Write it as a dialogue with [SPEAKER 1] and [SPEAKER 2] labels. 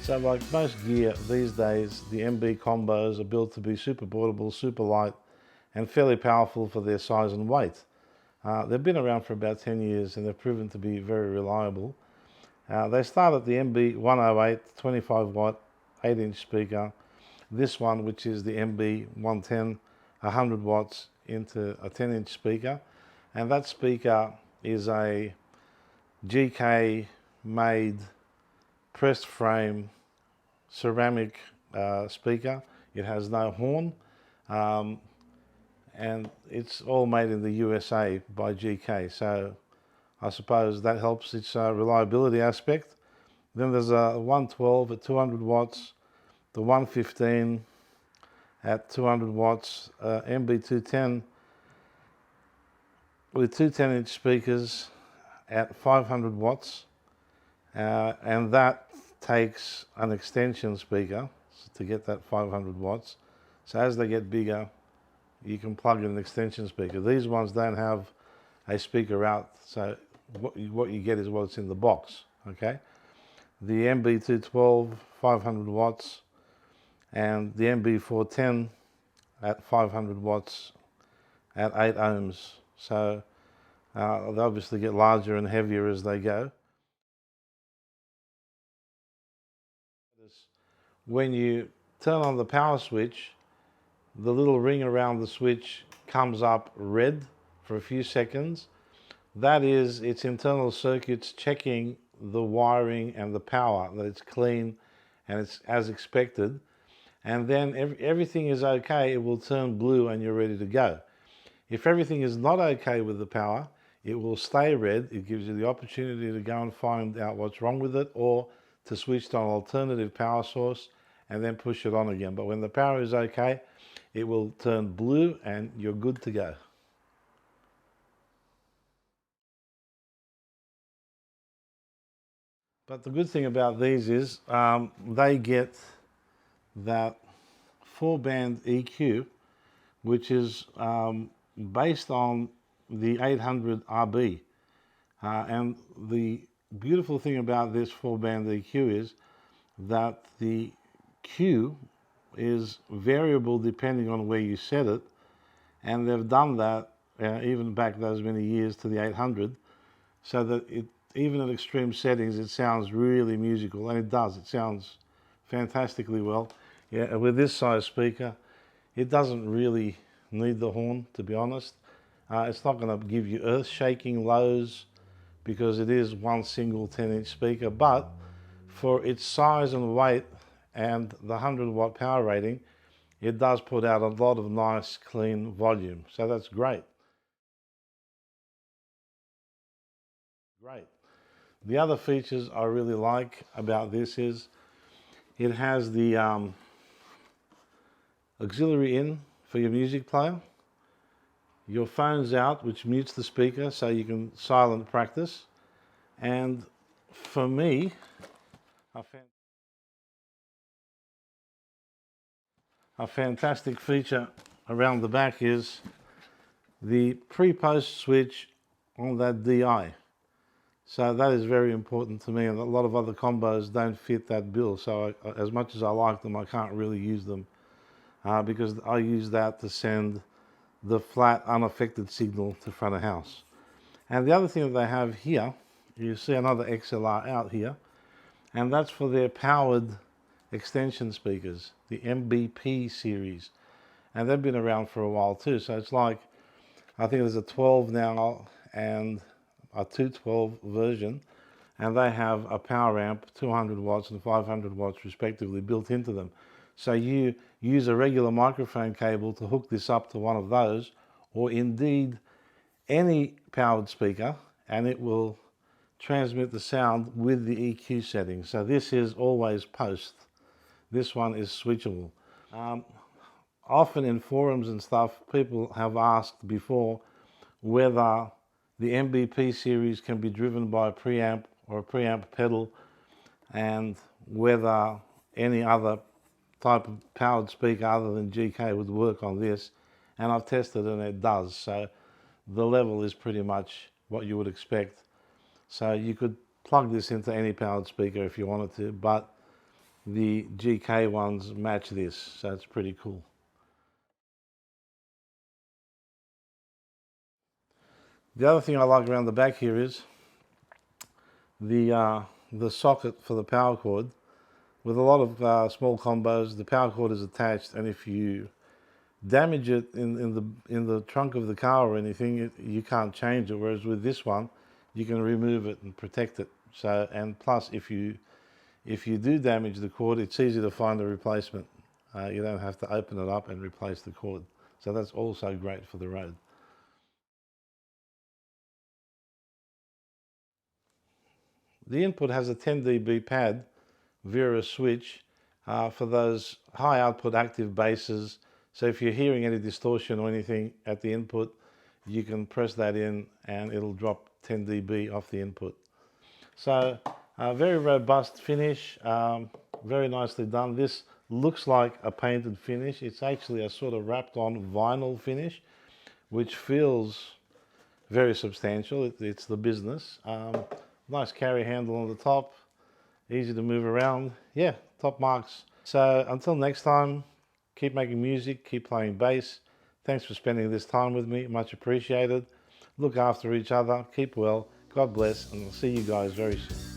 [SPEAKER 1] So like most gear these days, the MB combos are built to be super portable, super light, and fairly powerful for their size and weight. They've been around for about 10 years and they've proven to be very reliable. They start at the MB108 25 watt 8-inch speaker. This one, which is the MB110 100 watts into a 10-inch speaker. And that speaker is a GK made pressed frame ceramic speaker. It has no horn, and it's all made in the USA by GK, so I suppose that helps its reliability aspect. Then there's a 112 at 200 watts, the 115 at 200 watts, MB210 with two 10-inch speakers at 500 watts, and that takes an extension speaker to get that 500 watts. So as they get bigger, you can plug in an extension speaker. These ones don't have a speaker out, so what you get is what's in the box, okay? The MB212, 500 watts, and the MB410 at 500 watts at 8 ohms. So they obviously get larger and heavier as they go. When you turn on the power switch, the little ring around the switch comes up red for a few seconds. That is its internal circuits checking the wiring and the power, that it's clean and it's as expected. And then everything is okay, it will turn blue and you're ready to go. If everything is not okay with the power, it will stay red. It gives you the opportunity to go and find out what's wrong with it, or to switch to an alternative power source and then push it on again. But when the power is okay, it will turn blue and you're good to go. But the good thing about these is they get that 4-band EQ, which is based on the 800 RB. And the beautiful thing about this 4-band EQ is that the Q is variable depending on where you set it, and they've done that even back those many years to the 800, so that even at extreme settings it sounds really musical, and it does. It sounds fantastically well. Yeah, with this size speaker, it doesn't really need the horn, to be honest. It's not going to give you earth-shaking lows because it is one single 10-inch speaker, but for its size and weight and the 100-watt power rating, it does put out a lot of nice, clean volume. So that's great. Great. The other features I really like about this is it has the auxiliary in for your music player. Your phone's out, which mutes the speaker so you can silent practice. And for me, a fantastic feature around the back is the pre-post switch on that DI. So that is very important to me, and a lot of other combos don't fit that bill. So as much as I like them, I can't really use them because I use that to send the flat, unaffected signal to front of house. And the other thing that they have here, you see another XLR out here, and that's for their powered extension speakers, the MBP series. And they've been around for a while too. So it's like, I think there's a 12 now and a 212 version, and they have a power amp, 200 watts and 500 watts respectively, built into them. So you use a regular microphone cable to hook this up to one of those, or indeed any powered speaker, and it will transmit the sound with the EQ settings. So this is always post. This one is switchable. Often in forums and stuff, people have asked before whether the MBP series can be driven by a preamp or a preamp pedal, and whether any other type of powered speaker other than GK would work on this. And I've tested and it does. So the level is pretty much what you would expect. So you could plug this into any powered speaker if you wanted to, but the GK ones match this, so it's pretty cool. The other thing I like around the back here is the socket for the power cord. With a lot of small combos, the power cord is attached, and if you damage it in the trunk of the car or anything, you can't change it. Whereas with this one, you can remove it and protect it. So, and plus, if you do damage the cord, it's easy to find a replacement. You don't have to open it up and replace the cord. So that's also great for the road. The input has a 10 dB pad via a switch for those high output active basses. So if you're hearing any distortion or anything at the input, you can press that in and it'll drop 10 dB off the input. So a very robust finish, very nicely done. This looks like a painted finish. It's actually a sort of wrapped on vinyl finish, which feels very substantial. It's the business. Nice carry handle on the top, easy to move around. Yeah, top marks. So until next time, keep making music, keep playing bass. Thanks for spending this time with me, much appreciated. Look after each other, keep well, God bless, and I'll see you guys very soon.